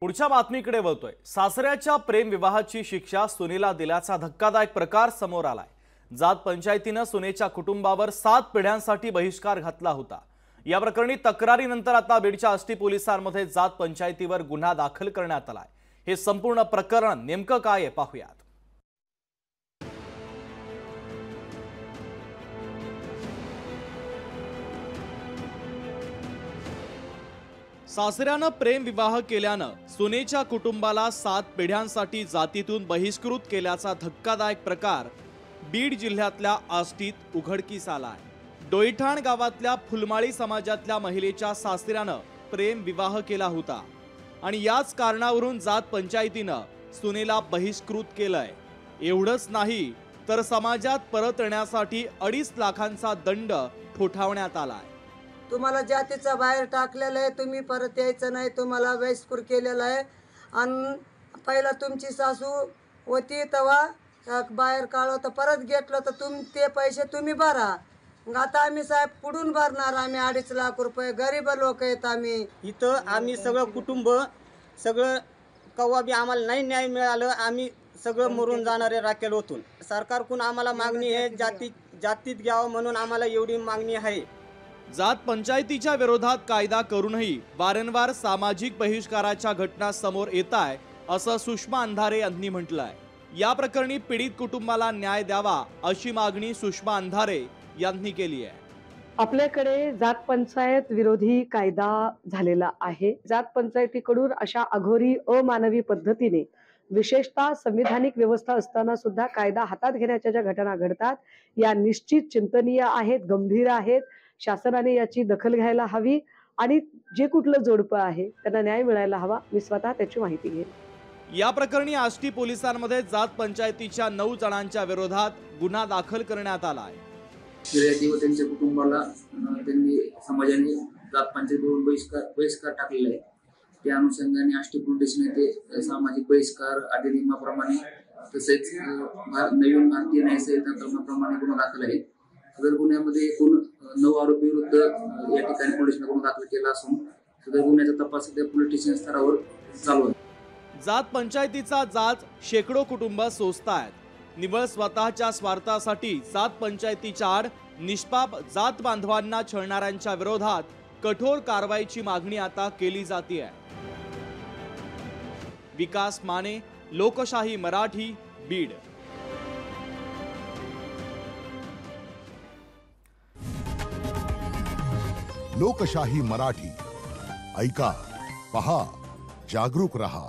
पुढच्या बातमीकडे वळतोय। सासऱ्याच्या प्रेम विवाहाची शिक्षा सुनेला दिल्याचा धक्कादायक प्रकार समोर आलाय। जात पंचायतीने सुनेच्या कुटुंबावर 7 पिढ्यांसाठी बहिष्कार घातला होता। या प्रकरणी तक्रारीनंतर आता बीडच्या आष्टी पोलिसांमध्ये जात पंचायतीवर गुन्हा दाखल करण्यात आलाय। हे संपूर्ण प्रकरण नेमकं काय आहे पाहूयात। सासऱ्यानं प्रेम विवाह केल्यानं सुनेच्या कुटुंबाला 7 पिढ्यांसाठी जातीतून बहिष्कृत केल्याचा धक्कादायक प्रकार बीड जिल्ह्यातल्या आष्टीत उघडकीस आलाय। डोईठाण गावातल्या फुलमाळी समाजातल्या महिलेच्या सासऱ्यानं प्रेम विवाह केला होता आणि याच कारणावरून जात पंचायतीनं सुनेला बहिष्कृत केलंय। एवढंच नाही तर समाजात परत येण्यासाठी 2.5 लाखांचा दंड ठोठावण्यात आलाय। तुम्हाला जातीचा बाहेर टाकलेला आहे, तुम्ही परत यायचं नाही, तुम्हाला बहिष्कृत केलेला आहे। आणि पहिला तुमची सासू होती तेव्हा बाहेर काढलं तर परत घेतलं तर ते पैसे तुम्ही भरा। आता आम्ही साहेब पुढून भरणार, आम्ही 2.5 लाख रुपये, गरीब लोक आहेत आम्ही। इथं आम्ही सगळं कुटुंब सगळं कवा बी आम्हाला नाही न्याय मिळालं, आम्ही सगळं मरून जाणारे राखेल होतून। सरकारकडून आम्हाला मागणी आहे, जातीत घ्यावं म्हणून आम्हाला एवढी मागणी आहे। जात पंचायतीच्या विरोधात कायदा करूनही वारंवार सामाजिक बहिष्काराच्या घटना समोर येताय असं सुषमा अंधारे यांनी म्हटलंय। या प्रकरणी पीडित कुटुंबाला न्याय द्यावा अशी मागणी सुषमा अंधारे यांनी केली आहे। आपल्याकडे जात पंचायत विरोधी कायदा झालेला आहे। जात पंचायतीकडून अशा अघोरी अमानवी पद्धतीने विशेषतः संविधानिक व्यवस्था असताना सुद्धा कायदा हातात घेण्याच्या ज्या घटना घडतात या निश्चित चिंतनीय आहेत, गंभीर आहेत। शासनाने याची दखल घ्यायला हवी आणि जे कुठलं जोडपं आहे त्यांना न्याय मिळायला हवा। मी स्वतः त्याची माहिती घेईन। या प्रकरणी आष्टी पोलिसांमध्ये जात पंचायतीच्या 9 जणांच्या विरोधात गुन्हा दाखल करण्यात आला आहे। फिर्यादी व त्यांच्या कुटुंबाला त्यांनी समाजाने जात पंचायतीवरून बहिष्कार टाकलेला आहे। त्या अनुषंगाने आष्टी पोलीस स्टेशन येथे सामाजिक बहिष्कार अधिनियमाप्रमाणे तसेच नवीन भारतीय न्याय संहिता कलमाप्रमाणे गुन्हा दाखल आहे। सदर गुन्ह्यामध्ये एकूण 9 आरोपी विरुद्ध या ठिकाणी पोलिसांनी गुन्हा दाखल केला असून सदर गुन्ह्याचा तपास सध्या पोलीस स्टेशन स्तरावर चालू आहे। जात पंचायतीचा जाच शेकडो कुटुंब सोसतायत। निव्वळ स्वतःच्या स्वार्थासाठी जात पंचायतीच्या आड निष्पाप जात बांधवांना छळणाऱ्यांच्या विरोधात कठोर कारवाईची मागणी आता केली जाते। विकास माने, लोकशाही मराठी, बीड। लोकशाही मराठी ऐका, पहा, जागरूक रहा।